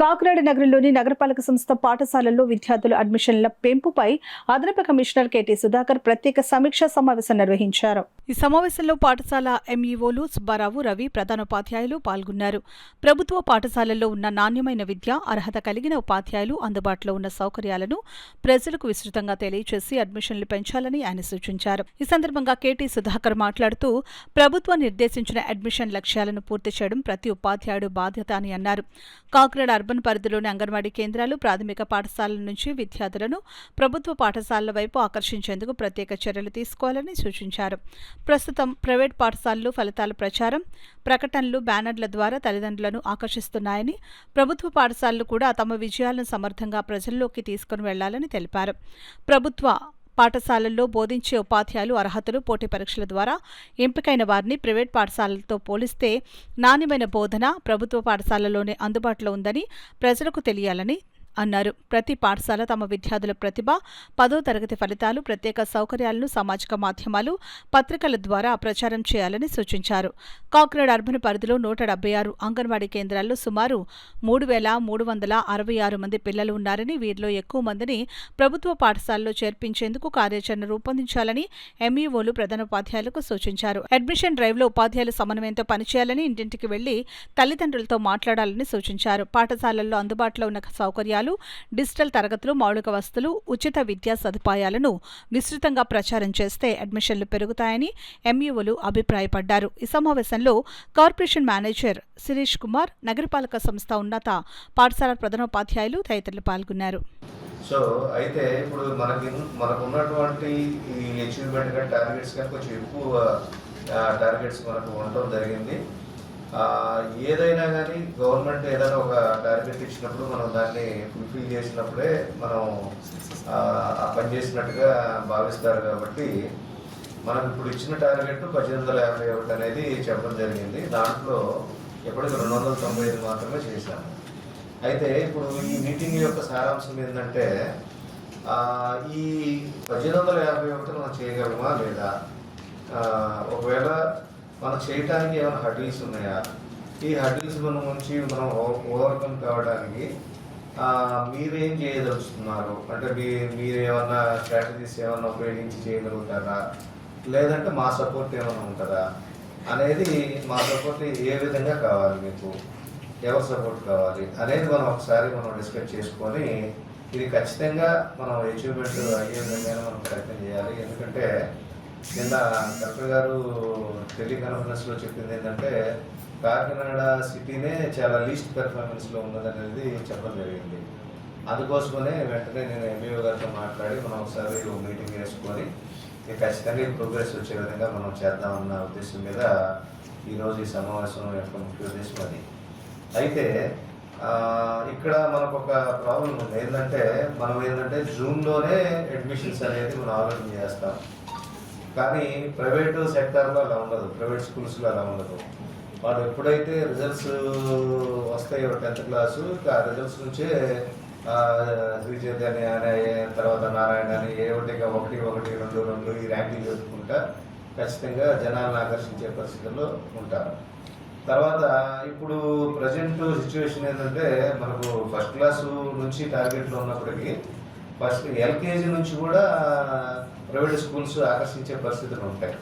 కాకినాడ నగరంలోని నగరపాలక సంస్థ పాఠశాలల్లో విద్యార్థుల అడ్మిషన్ల పెంపుపై అదనపు కమిషనర్ కెటి సుధాకర్ ప్రత్యేక సమీక్షా సమావేశం నిర్వహించారు. ఈ సమావేశంలో పాఠశాల ఎంఈఓలు సుబ్బారావు, రవి, ప్రధానోపాధ్యాయులు పాల్గొన్నారు. ప్రభుత్వ పాఠశాలల్లో ఉన్న నాణ్యమైన విద్య, అర్హత కలిగిన ఉపాధ్యాయులు, అందుబాటులో ఉన్న సౌకర్యాలను ప్రజలకు విస్తృతంగా తెలియజేసి అడ్మిషన్లు పెంచాలని ఆయన సూచించారు. ఈ సందర్భంగా కెటి సుధాకర్ మాట్లాడుతూ, ప్రభుత్వం నిర్దేశించిన అడ్మిషన్ లక్ష్యాలను పూర్తి చేయడం ప్రతి ఉపాధ్యాయుడు బాధ్యత అని అన్నారు. కాకినాడ అర్బన్ పరిధిలోని అంగన్వాడీ కేంద్రాలు, ప్రాథమిక పాఠశాలల నుంచి విద్యార్థులను ప్రభుత్వ పాఠశాలల వైపు ఆకర్షించేందుకు ప్రత్యేక చర్యలు తీసుకోవాలని సూచించారు. ప్రస్తుతం ప్రైవేట్ పాఠశాలలు ఫలితాల ప్రచారం, ప్రకటనలు, బ్యానర్ల ద్వారా తల్లిదండ్రులను ఆకర్షిస్తున్నాయని, ప్రభుత్వ పాఠశాలలు కూడా తమ విజయాలను సమర్థంగా ప్రజల్లోకి తీసుకుని వెళ్లాలని తెలిపారు. ప్రభుత్వ పాఠశాలల్లో బోధించే ఉపాధ్యాయులు అర్హతలు, పోటీ పరీక్షల ద్వారా ఎంపికైన వారిని ప్రైవేట్ పాఠశాలలతో పోలిస్తే నాణ్యమైన బోధన ప్రభుత్వ పాఠశాలలోనే అందుబాటులో ఉందని ప్రజలకు తెలియాలని అన్నారు. ప్రతి పాఠశాల తమ విద్యార్థుల ప్రతిభ, 10వ తరగతి ఫలితాలు, ప్రత్యేక సౌకర్యాలను సామాజిక మాధ్యమాలు, పత్రికల ద్వారా ప్రచారం చేయాలని సూచించారు. కాకినాడ అర్బన్ పరిధిలో 176 అంగన్వాడీ కేంద్రాల్లో సుమారు 3,366 మంది పిల్లలు ఉన్నారని, వీరిలో ఎక్కువ మందిని ప్రభుత్వ పాఠశాలలో చేర్పించేందుకు కార్యాచరణ రూపొందించాలని ఎంఈఓలు ప్రధానోపాధ్యాయులకు సూచించారు. అడ్మిషన్ డ్రైవ్లో ఉపాధ్యాయులు సమన్వయంతో పనిచేయాలని, ఇంటింటికి వెళ్లి తల్లిదండ్రులతో మాట్లాడాలని సూచించారు. పాఠశాలల్లో అందుబాటులో ఉన్న సౌకర్యాలు, డిజిటల్ తరగతులు, మౌలిక వసతులు, ఉచిత విద్యా సదుపాయాలను విస్తృతంగా ప్రచారం చేస్తే అడ్మిషన్లు పెరుగుతాయని ఎంఈఓలు అభిప్రాయపడ్డారు. ఈ సమావేశంలో కార్పొరేషన్ మేనేజర్ శిరీష్ కుమార్, నగరపాలక సంస్థ ఉన్నత పాఠశాల ప్రధానోపాధ్యాయులు తదితరులు పాల్గొన్నారు. సో అయితే ఇప్పుడు మనకు ఉన్నటువంటి ఈ అచీవ్మెంట్ కానీ టార్గెట్స్ కానీ కొంచెం ఎక్కువ టార్గెట్స్ మనకు ఉండటం జరిగింది. ఏదైనా కానీ గవర్నమెంట్ ఏదైనా ఒక టార్గెట్ ఇచ్చినప్పుడు మనం దాన్ని ఫుల్ఫిల్ చేసినప్పుడే మనం ఆ పని చేసినట్టుగా భావిస్తారు. కాబట్టి మనకు ఇప్పుడు ఇచ్చిన టార్గెట్ 1851 అనేది చెప్పడం జరిగింది. దాంట్లో ఎప్పటికీ 295 మాత్రమే చేశాము. అయితే ఇప్పుడు ఈ మీటింగ్ యొక్క సారాంశం ఏంటంటే, ఈ 1851 మనం చేయగలమా లేదా, ఒకవేళ మనం చేయటానికి ఏమైనా హర్డిల్స్ ఉన్నాయా, ఈ హర్డిల్స్ నుంచి మనం ఓవర్కమ్ కావడానికి మీరేం చేయదలుచుకున్నారు, అంటే మీరు ఏమన్నా స్ట్రాటజీస్ ఏమన్నా ఉపయోగించి చేయగలుగుతారా, లేదంటే మా సపోర్ట్ ఏమైనా ఉంటుందా అనేది, మా సపోర్ట్ ఏ విధంగా కావాలి, మీకు ఎవరు సపోర్ట్ కావాలి అనేది ఒకసారి మనం డిస్కస్ చేసుకొని ఇది ఖచ్చితంగా మనం అచీవ్మెంట్ అయ్యే విధంగా మనం ప్రయత్నం చేయాలి. ఎందుకంటే నిన్న కలెక్టర్ గారు టెలికాన్ఫరెన్స్లో చెప్పింది ఏంటంటే, కాకినాడ సిటీనే చాలా లీస్ట్ పెర్ఫార్మెన్స్లో ఉన్నదనేది చెప్పడం జరిగింది. అందుకోసమనే వెంటనే నేను ఎంఈఓ గారితో మాట్లాడి మనం ఒకసారి మీటింగ్ వేసుకొని ఖచ్చితంగా ఈ ప్రోగ్రెస్ వచ్చే విధంగా మనం చేద్దామన్న ఉద్దేశం మీద ఈరోజు ఈ సమావేశం యొక్క ముఖ్య ఉద్దేశం అది. అయితే ఇక్కడ మనకు ఒక ప్రాబ్లం ఉంది. ఏంటంటే జూన్లోనే అడ్మిషన్స్ అనేది మనం ఆలోచన చేస్తాం, కానీ ప్రైవేటు సెక్టార్లో అలా ఉండదు, ప్రైవేట్ స్కూల్స్లో అలా ఉండదు. వాళ్ళు ఎప్పుడైతే రిజల్ట్స్ వస్తాయో 10th క్లాసు, ఆ రిజల్ట్స్ నుంచే శ్రీ చైతన్య అని, తర్వాత నారాయణ అని, ఒకటి 1, 2 ఈ ర్యాంకింగ్ చదువుకుంటా ఖచ్చితంగా జనాలను ఆకర్షించే పరిస్థితుల్లో ఉంటారు. తర్వాత ఇప్పుడు ప్రజెంట్ సిచ్యువేషన్ ఏంటంటే, మనకు ఫస్ట్ క్లాసు నుంచి టార్గెట్లో ఉన్నప్పటికీ ఫస్ట్ ఎల్కేజీ నుంచి కూడా ప్రైవేట్ స్కూల్స్ ఆకర్షించే పరిస్థితులు ఉంటాయి.